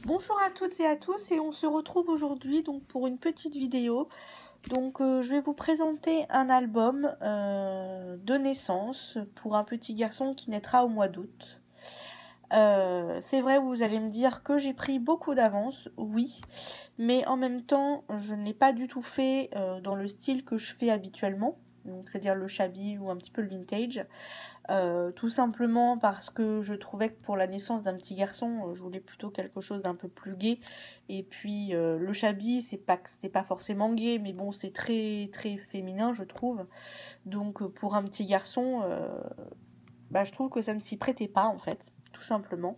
Bonjour à toutes et à tous et on se retrouve aujourd'hui donc pour une petite vidéo. Je vais vous présenter un album de naissance pour un petit garçon qui naîtra au mois d'août. C'est vrai, vous allez me dire que j'ai pris beaucoup d'avance, oui, mais en même temps je ne l'ai pas du tout fait dans le style que je fais habituellement, donc c'est-à-dire le shabby ou un petit peu le vintage. Tout simplement parce que je trouvais que pour la naissance d'un petit garçon, je voulais plutôt quelque chose d'un peu plus gai. Et puis le shabby, c'est pas que c'était pas forcément gai, mais bon, c'est très très féminin, je trouve. Pour un petit garçon, je trouve que ça ne s'y prêtait pas en fait, tout simplement.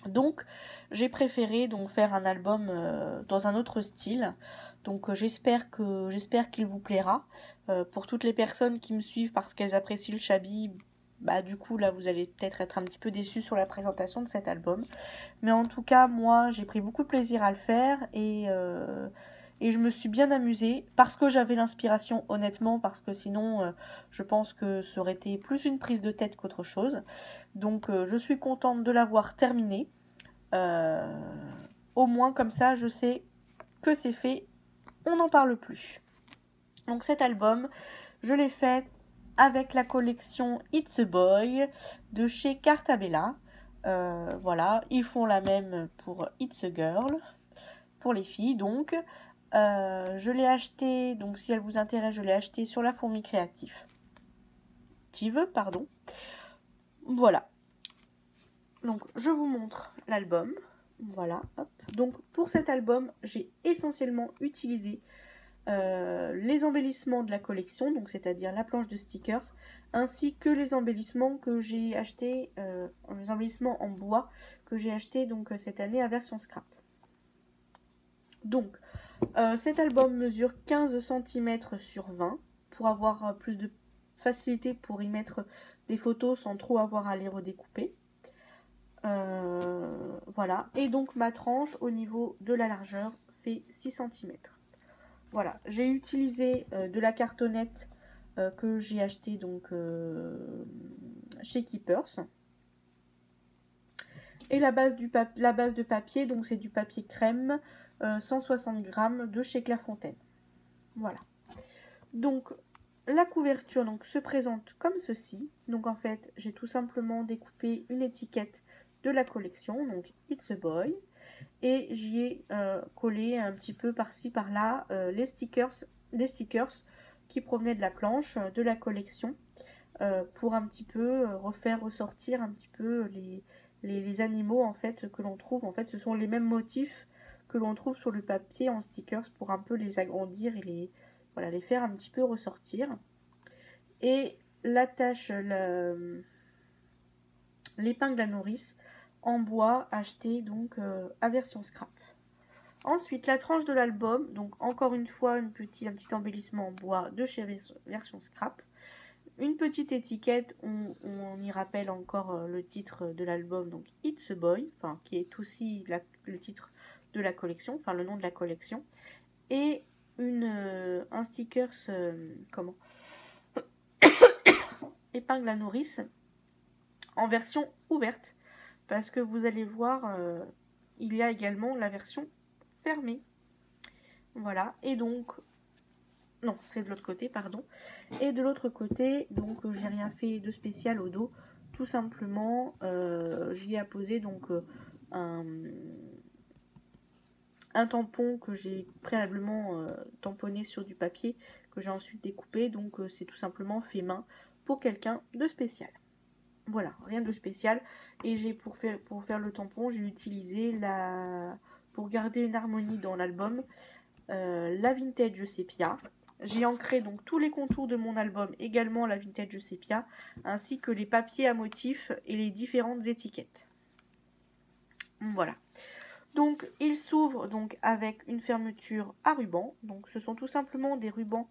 Donc j'ai préféré faire un album dans un autre style. J'espère qu'il vous plaira. Pour toutes les personnes qui me suivent parce qu'elles apprécient le shabby, du coup là vous allez peut-être être un petit peu déçus sur la présentation de cet album. Mais en tout cas moi j'ai pris beaucoup de plaisir à le faire et je me suis bien amusée parce que j'avais l'inspiration, honnêtement, parce que sinon je pense que ça aurait été plus une prise de tête qu'autre chose. Je suis contente de l'avoir terminé. Au moins comme ça je sais que c'est fait, on n'en parle plus. Donc cet album je l'ai fait avec la collection It's a Boy de chez Cartabella. Voilà, ils font la même pour It's a Girl pour les filles. Je l'ai acheté, donc si elle vous intéresse, je l'ai acheté sur la Fourmi Créative. Pardon. Voilà. Donc je vous montre l'album. Voilà, hop. Donc pour cet album, j'ai essentiellement utilisé les embellissements de la collection, donc c'est-à-dire la planche de stickers, ainsi que les embellissements que j'ai achetés, les embellissements en bois que j'ai acheté cette année à version scrap. Cet album mesure 15 cm sur 20 pour avoir plus de facilité pour y mettre des photos sans trop avoir à les redécouper. Voilà, et donc ma tranche au niveau de la largeur fait 6 cm. Voilà, j'ai utilisé de la cartonnette que j'ai acheté chez Keepers. Et la base de papier, donc c'est du papier crème, 160 grammes de chez Clairefontaine. Voilà. Donc la couverture se présente comme ceci. Donc en fait, j'ai tout simplement découpé une étiquette de la collection, donc It's a Boy, et j'y ai collé un petit peu par-ci par-là des stickers qui provenaient de la planche de la collection pour un petit peu refaire ressortir un petit peu les animaux en fait que l'on trouve. En fait, ce sont les mêmes motifs que l'on trouve sur le papier en stickers pour un peu les agrandir et les faire un petit peu ressortir. Et l'attache, l'épingle à nourrice en bois acheté à version scrap. Ensuite, la tranche de l'album, donc encore une fois un petit embellissement en bois de chez version scrap. Une petite étiquette où on y rappelle encore le titre de l'album, donc It's a Boy, qui est aussi le titre de la collection, enfin le nom de la collection. Et un sticker, épingle à nourrice en version ouverte, parce que vous allez voir, il y a également la version fermée. Voilà, et donc, non, c'est de l'autre côté, pardon. Et de l'autre côté, j'ai rien fait de spécial au dos. Tout simplement, j'y ai apposé un tampon que j'ai préalablement tamponné sur du papier, que j'ai ensuite découpé. C'est tout simplement fait main pour quelqu'un de spécial. Voilà, rien de spécial. Et pour faire le tampon, j'ai utilisé pour garder une harmonie dans l'album, la Vintage Sepia. J'ai ancré tous les contours de mon album, également la Vintage Sepia, ainsi que les papiers à motifs et les différentes étiquettes. Voilà. Il s'ouvre avec une fermeture à ruban. Ce sont tout simplement des rubans,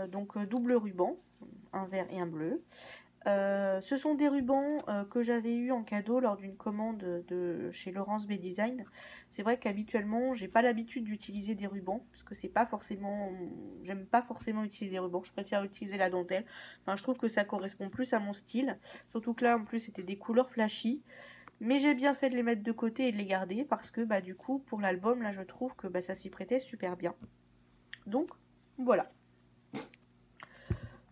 double ruban, un vert et un bleu. Ce sont des rubans que j'avais eu en cadeau lors d'une commande de chez Laurence B Design. C'est vrai qu'habituellement, j'ai pas l'habitude d'utiliser des rubans parce que c'est pas forcément, j'aime pas forcément utiliser des rubans. Je préfère utiliser la dentelle. Enfin, je trouve que ça correspond plus à mon style. Surtout que là, en plus, c'était des couleurs flashy. Mais j'ai bien fait de les mettre de côté et de les garder parce que bah, du coup, pour l'album, là, je trouve que bah, ça s'y prêtait super bien. Donc, voilà.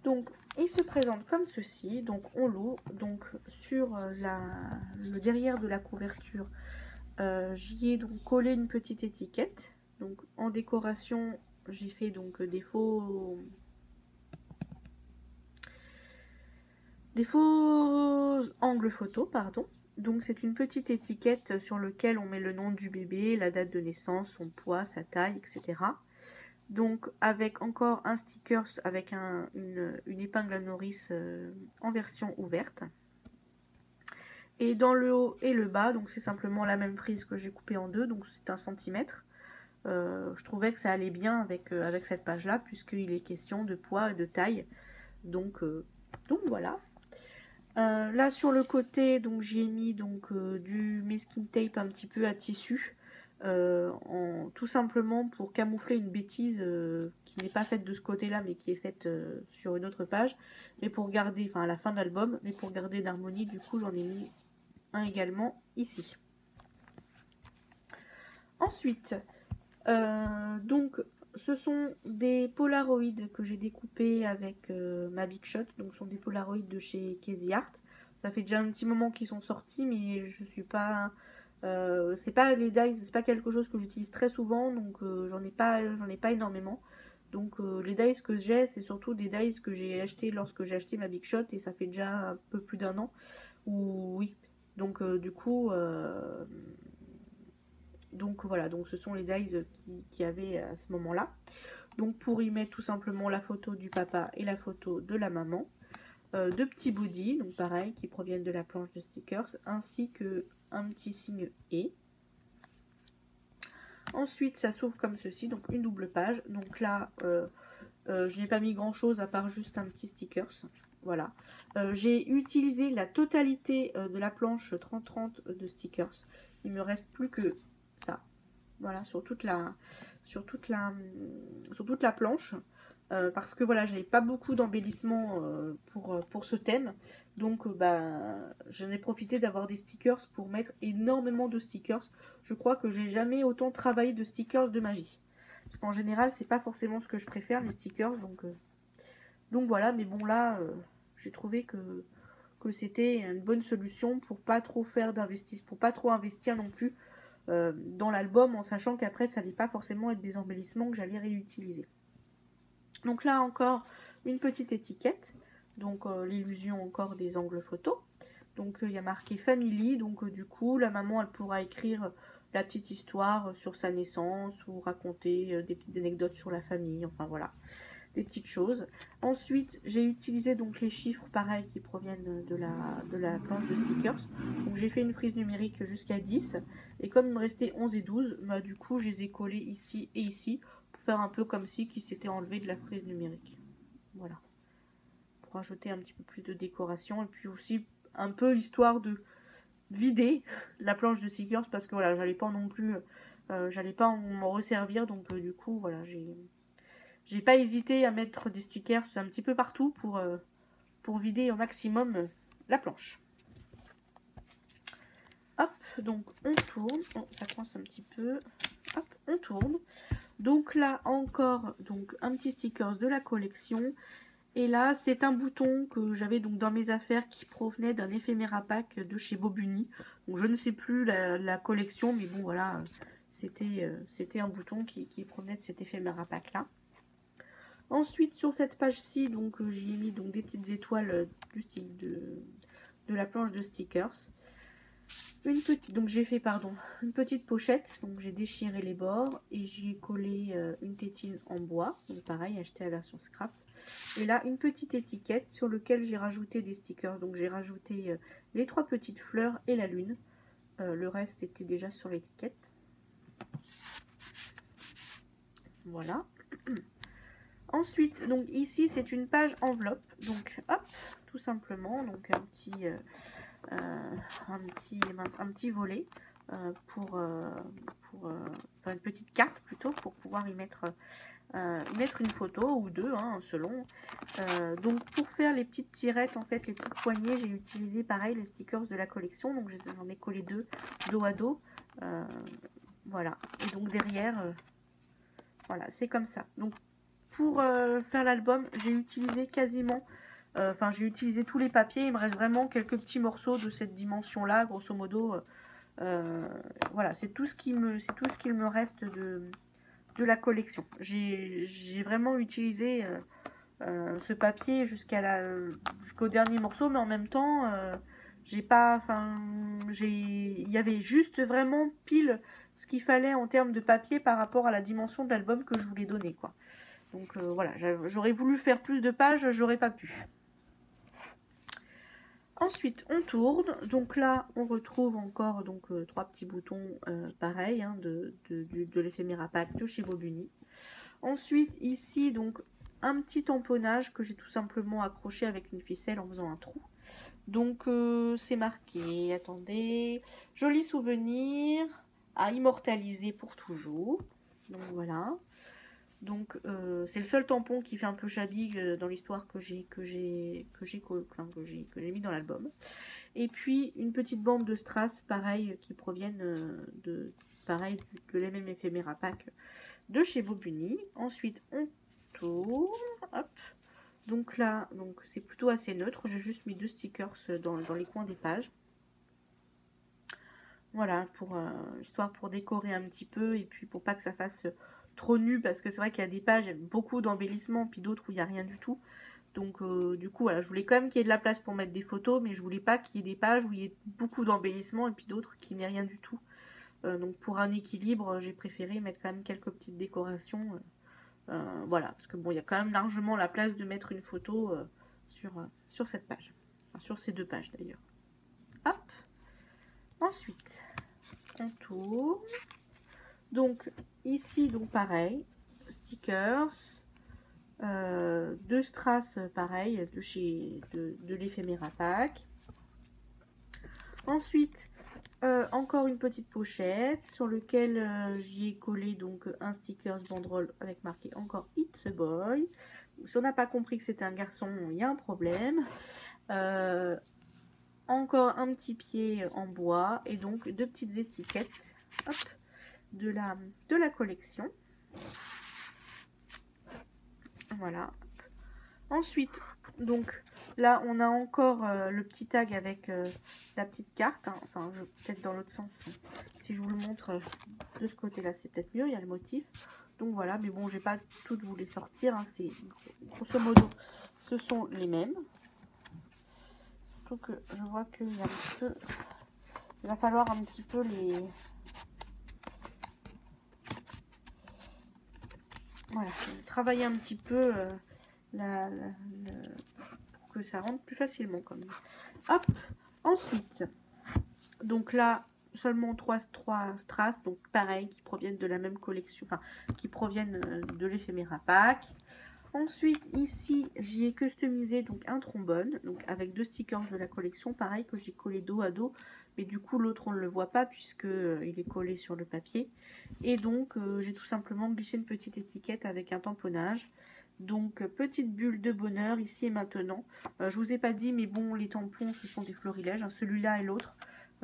Donc, il se présente comme ceci. Donc, on l'ouvre. Donc, sur le derrière de la couverture, j'y ai donc collé une petite étiquette. Donc, en décoration, j'ai fait donc des faux angles photo, pardon. Donc, c'est une petite étiquette sur laquelle on met le nom du bébé, la date de naissance, son poids, sa taille, etc. Donc avec encore un sticker avec une épingle à nourrice en version ouverte. Et dans le haut et le bas, donc c'est simplement la même frise que j'ai coupée en deux, donc c'est 1 centimètre. Je trouvais que ça allait bien avec cette page là, puisqu'il est question de poids et de taille. Donc voilà. Là sur le côté, donc j'y ai mis donc du masking tape un petit peu à tissu. Tout simplement pour camoufler une bêtise qui n'est pas faite de ce côté là mais qui est faite sur une autre page, mais pour garder, enfin à la fin de l'album, mais pour garder d'harmonie, du coup j'en ai mis un également ici. Ensuite donc ce sont des polaroïdes que j'ai découpés avec ma Big Shot, donc ce sont des polaroïdes de chez Casey Art. Ça fait déjà un petit moment qu'ils sont sortis, mais je suis pas c'est pas les dies, c'est pas quelque chose que j'utilise très souvent, donc j'en ai pas énormément. Donc les dies que j'ai, c'est surtout des dies que j'ai acheté lorsque j'ai acheté ma Big Shot, et ça fait déjà un peu plus d'1 an. Ou oui. Donc du coup donc voilà, donc ce sont les dies qui avaient à ce moment-là. Donc pour y mettre tout simplement la photo du papa et la photo de la maman. Deux petits body, donc pareil, qui proviennent de la planche de stickers, ainsi que un petit signe et. Ensuite, ça s'ouvre comme ceci, donc une double page. Donc là, je n'ai pas mis grand chose à part juste un petit stickers. Voilà. J'ai utilisé la totalité de la planche 30-30 de stickers. Il me reste plus que ça. Voilà, sur toute la planche. Parce que voilà, j'avais pas beaucoup d'embellissement pour ce thème, donc j'en ai profité d'avoir des stickers pour mettre énormément de stickers. Je crois que j'ai jamais autant travaillé de stickers de ma vie, parce qu'en général c'est pas forcément ce que je préfère, les stickers, donc voilà. Mais bon, là j'ai trouvé que c'était une bonne solution pour pas trop faire d'investissement, pour pas trop investir non plus dans l'album, en sachant qu'après ça n'allait pas forcément être des embellissements que j'allais réutiliser. Donc là encore une petite étiquette, donc l'illusion encore des angles photos. Donc il y a marqué Family, donc du coup la maman elle pourra écrire la petite histoire sur sa naissance ou raconter des petites anecdotes sur la famille, enfin voilà, des petites choses. Ensuite j'ai utilisé donc les chiffres pareil qui proviennent de la planche de stickers. Donc j'ai fait une frise numérique jusqu'à 10, et comme il me restait 11 et 12, bah, du coup je les ai collés ici et ici, faire un peu comme si qui s'était enlevé de la frise numérique. Voilà. Pour rajouter un petit peu plus de décoration, et puis aussi un peu histoire de vider la planche de stickers, parce que voilà, j'allais pas non plus j'allais pas m'en resservir, donc du coup voilà, j'ai pas hésité à mettre des stickers un petit peu partout pour vider au maximum la planche. Hop, donc on tourne. Oh, ça coince un petit peu. Hop, on tourne. Donc là encore, donc un petit sticker de la collection. Et là, c'est un bouton que j'avais donc dans mes affaires qui provenait d'un éphéméra pack de chez Bobuni. Donc je ne sais plus la collection, mais bon voilà, c'était un bouton qui provenait de cet éphéméra pack là. Ensuite sur cette page-ci, donc j'y ai mis donc des petites étoiles du style de la planche de stickers. Donc j'ai fait une petite pochette, donc j'ai déchiré les bords et j'y ai collé une tétine en bois, donc pareil, acheté à version scrap. Et là une petite étiquette sur laquelle j'ai rajouté des stickers, donc j'ai rajouté les 3 petites fleurs et la lune. Le reste était déjà sur l'étiquette. Voilà. Ensuite, donc ici c'est une page enveloppe, donc hop, tout simplement, donc un petit volet. enfin une petite carte plutôt, pour pouvoir y mettre une photo ou deux, hein, selon. Donc pour faire les petites tirettes, en fait, les petites poignées, j'ai utilisé pareil les stickers de la collection. Donc j'en ai collé deux, dos à dos. Voilà. Et donc derrière, voilà, c'est comme ça. Donc pour faire l'album, j'ai utilisé quasiment, enfin j'ai utilisé tous les papiers. Il me reste vraiment quelques petits morceaux de cette dimension-là, grosso modo. Voilà, c'est tout ce qu'il me reste de la collection. J'ai vraiment utilisé ce papier jusqu'au dernier morceau, mais en même temps, j'ai pas, enfin, il y avait juste vraiment pile ce qu'il fallait en termes de papier par rapport à la dimension de l'album que je voulais donner, quoi. Donc voilà, j'aurais voulu faire plus de pages, j'aurais pas pu. Ensuite, on tourne. Donc là, on retrouve encore donc trois petits boutons pareils, hein, de l'éphéméra pack de chez Bobuni. Ensuite, ici, donc un petit tamponnage que j'ai tout simplement accroché avec une ficelle en faisant un trou. Donc c'est marqué, attendez, joli souvenir à immortaliser pour toujours. Donc voilà. Donc c'est le seul tampon qui fait un peu shabby dans l'histoire que j'ai mis dans l'album. Et puis une petite bande de strass pareil qui proviennent de les mêmes éphéméra pack de chez Bobuni. Ensuite on tourne, hop. Donc là, donc c'est plutôt assez neutre. J'ai juste mis deux stickers dans les coins des pages. Voilà, histoire pour décorer un petit peu et puis pour pas que ça fasse trop nu, parce que c'est vrai qu'il y a des pages avec beaucoup d'embellissements, puis d'autres où il n'y a rien du tout. Donc du coup, voilà, je voulais quand même qu'il y ait de la place pour mettre des photos, mais je voulais pas qu'il y ait des pages où il y ait beaucoup d'embellissements et puis d'autres qui n'aient rien du tout. Donc pour un équilibre, j'ai préféré mettre quand même quelques petites décorations. Voilà, parce que bon, il y a quand même largement la place de mettre une photo sur cette page. Enfin, sur ces deux pages d'ailleurs. Hop. Ensuite, on tourne. Donc ici, donc pareil, stickers, deux strass pareil de l'éphéméra pack. Ensuite, encore une petite pochette sur lequel j'y ai collé donc un stickers banderole avec marqué encore It's a Boy. Si on n'a pas compris que c'était un garçon, il y a un problème. Encore un petit pied en bois et donc deux petites étiquettes, hop, de la collection. Voilà. Ensuite, donc là on a encore le petit tag avec la petite carte, hein. Enfin peut-être dans l'autre sens, si je vous le montre de ce côté là c'est peut-être mieux, il y a le motif. Donc voilà, mais bon j'ai pas toutes vous les sortir, hein. C'est grosso modo ce sont les mêmes. Surtout que je vois qu'il y a un petit peu, il va falloir un petit peu les, voilà, travailler un petit peu pour que ça rentre plus facilement comme. Hop, ensuite, donc là seulement trois strass, donc pareil, qui proviennent de la même collection, enfin qui proviennent de l'éphéméra pack. Ensuite ici j'y ai customisé donc un trombone, donc avec deux stickers de la collection, pareil, que j'ai collé dos à dos, mais du coup l'autre on ne le voit pas puisque il est collé sur le papier. Et donc j'ai tout simplement glissé une petite étiquette avec un tamponnage. Donc petite bulle de bonheur ici et maintenant. Je vous ai pas dit, mais bon, les tampons ce sont des florilèges, hein. Celui-là et l'autre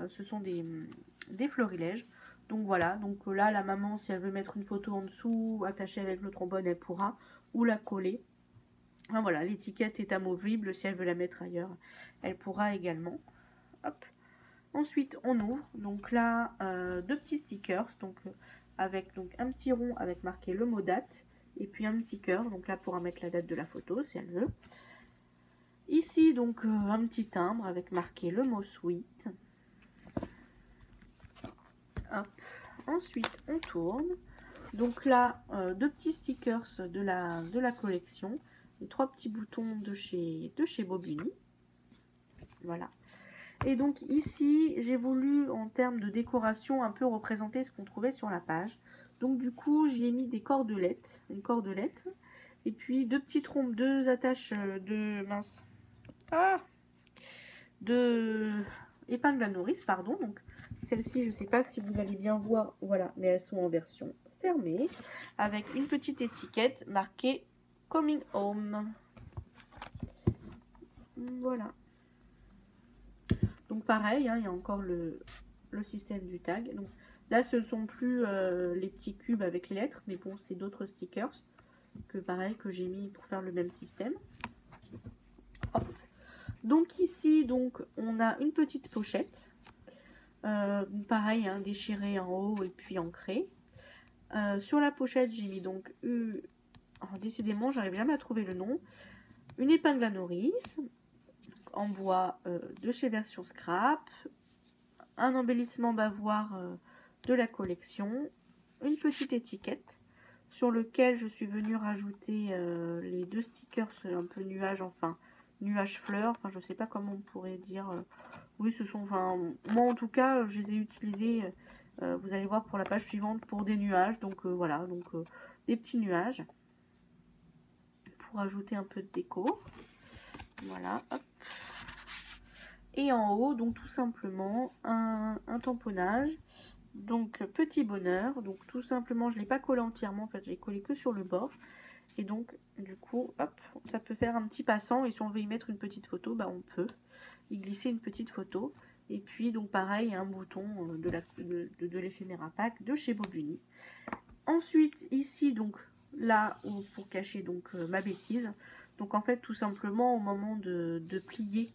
ce sont des florilèges. Donc voilà, donc là la maman, si elle veut mettre une photo en dessous attachée avec le trombone, elle pourra, ou la coller. Enfin, voilà, l'étiquette est amovible, si elle veut la mettre ailleurs elle pourra également. Hop. Ensuite on ouvre, donc là deux petits stickers, donc avec donc un petit rond avec marqué le mot date et puis un petit cœur, donc là pourra mettre la date de la photo si elle veut. Ici donc un petit timbre avec marqué le mot sweet. Hop. Ensuite on tourne, donc là deux petits stickers de la collection, les trois petits boutons de chez Bobuni. Voilà. Et donc ici j'ai voulu en termes de décoration un peu représenter ce qu'on trouvait sur la page. Donc du coup j'y ai mis des cordelettes, une cordelette, et puis deux petites trompes, deux attaches de épingles à nourrice, pardon, donc Celles-ci, je ne sais pas si vous allez bien voir, voilà, mais elles sont en version fermée, avec une petite étiquette marquée Coming Home. Voilà. Donc pareil, hein, il y a encore le système du tag. Donc là, ce ne sont plus les petits cubes avec les lettres, mais bon, c'est d'autres stickers que pareil que j'ai mis pour faire le même système. Hop. Donc ici, donc on a une petite pochette. Pareil, hein, déchirée en haut et puis ancrée. Sur la pochette, j'ai mis donc décidément, j'arrive jamais à trouver le nom. Une épingle à nourrice en bois de chez Version Scrap, un embellissement bavoir de la collection, une petite étiquette sur lequel je suis venue rajouter les deux stickers un peu nuages, enfin nuages fleurs, enfin je sais pas comment on pourrait dire. Oui, ce sont, enfin moi en tout cas je les ai utilisés, vous allez voir pour la page suivante, pour des nuages, donc voilà, donc des petits nuages pour ajouter un peu de déco. Voilà, hop. Et en haut, donc tout simplement un tamponnage, donc petit bonheur, donc tout simplement je ne l'ai pas collé entièrement, en fait j'ai collé que sur le bord, et donc du coup hop, ça peut faire un petit passant, et si on veut y mettre une petite photo, bah, on peut y glisser une petite photo. Et puis donc pareil, un bouton de l'éphéméra pack de chez Bobuni. Ensuite ici, donc là où, pour cacher donc ma bêtise, donc en fait tout simplement au moment de plier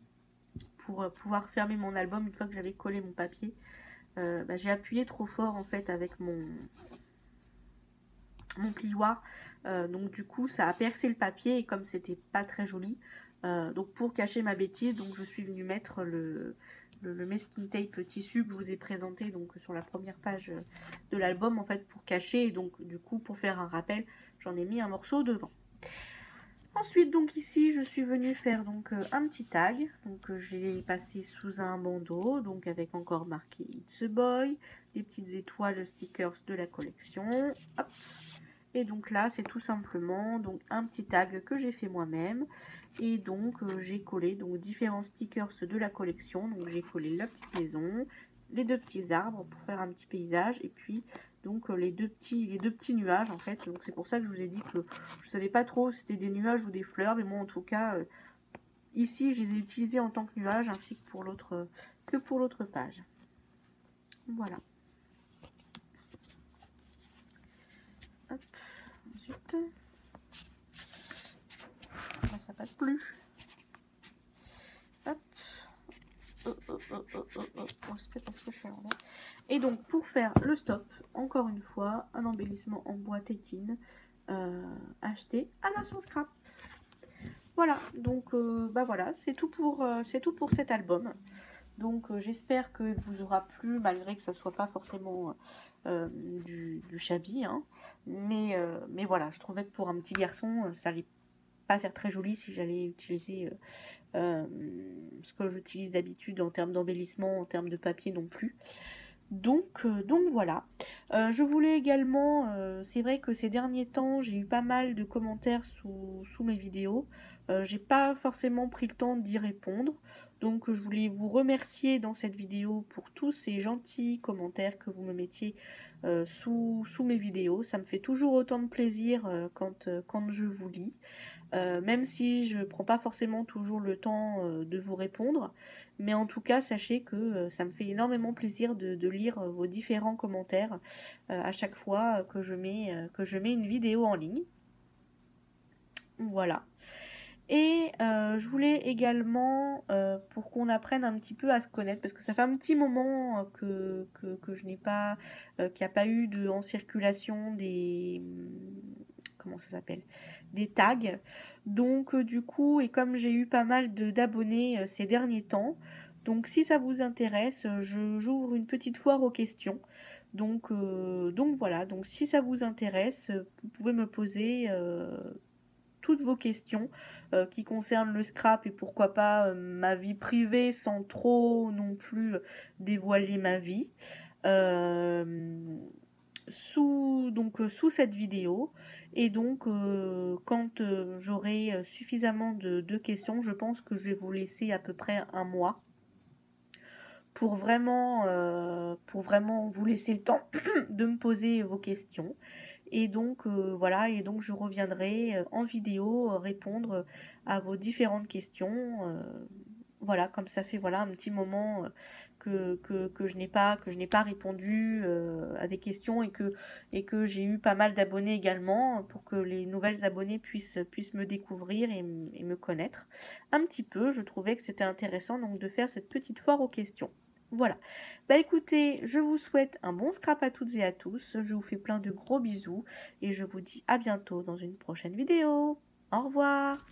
pour pouvoir fermer mon album, une fois que j'avais collé mon papier, bah, j'ai appuyé trop fort en fait avec mon plioir, donc du coup ça a percé le papier, et comme c'était pas très joli, donc pour cacher ma bêtise, donc je suis venue mettre le masking tape tissu que je vous ai présenté donc sur la première page de l'album, en fait pour cacher, et donc du coup pour faire un rappel, j'en ai mis un morceau devant. Ensuite, donc ici, je suis venue faire donc un petit tag. Donc j'ai passé sous un bandeau, donc avec encore marqué It's a Boy, des petites étoiles stickers de la collection. Hop. Et donc là, c'est tout simplement donc un petit tag que j'ai fait moi-même. Et donc j'ai collé donc différents stickers de la collection. Donc j'ai collé la petite maison, les deux petits arbres pour faire un petit paysage, et puis donc les deux petits nuages en fait. Donc c'est pour ça que je vous ai dit que je savais pas trop si c'était des nuages ou des fleurs, mais moi en tout cas ici je les ai utilisés en tant que nuages, ainsi que pour l'autre page. Voilà. Hop. Ensuite, là, ça passe plus. Hop. C'est peut-être parce que je suis en l'air. Et donc pour faire le stop, encore une fois, un embellissement en bois tétine acheté à Version Scrap. Voilà, donc bah voilà, c'est tout pour cet album. Donc j'espère que vous aura plu, malgré que ça soit pas forcément du shabby, hein. Mais voilà, je trouvais que pour un petit garçon, ça allait pas faire très joli si j'allais utiliser ce que j'utilise d'habitude en termes d'embellissement, en termes de papier non plus. Donc voilà. Je voulais également, c'est vrai que ces derniers temps, j'ai eu pas mal de commentaires sous mes vidéos. J'ai pas forcément pris le temps d'y répondre. Donc je voulais vous remercier dans cette vidéo pour tous ces gentils commentaires que vous me mettiez sous mes vidéos. Ça me fait toujours autant de plaisir quand je vous lis. Même si je ne prends pas forcément toujours le temps de vous répondre. Mais en tout cas, sachez que ça me fait énormément plaisir de lire vos différents commentaires à chaque fois que je mets une vidéo en ligne. Voilà. Et je voulais également, pour qu'on apprenne un petit peu à se connaître, parce que ça fait un petit moment que je n'ai pas, qu'il n'y a pas eu en circulation des... Comment ça s'appelle? Des tags. Donc du coup, et comme j'ai eu pas mal d'abonnés ces derniers temps, donc si ça vous intéresse, j'ouvre une petite foire aux questions. Donc voilà, donc si ça vous intéresse, vous pouvez me poser toutes vos questions qui concernent le scrap, et pourquoi pas ma vie privée, sans trop non plus dévoiler ma vie, sous cette vidéo. Et donc quand j'aurai suffisamment de questions, je pense que je vais vous laisser à peu près un mois pour vraiment vous laisser le temps de me poser vos questions. Et donc voilà, et donc je reviendrai en vidéo répondre à vos différentes questions. Voilà, comme ça fait voilà un petit moment que je n'ai pas répondu à des questions et que j'ai eu pas mal d'abonnés également pour que les nouvelles abonnées puissent me découvrir et me connaître un petit peu. Je trouvais que c'était intéressant donc de faire cette petite foire aux questions. Voilà. Bah écoutez, je vous souhaite un bon scrap à toutes et à tous. Je vous fais plein de gros bisous et je vous dis à bientôt dans une prochaine vidéo. Au revoir.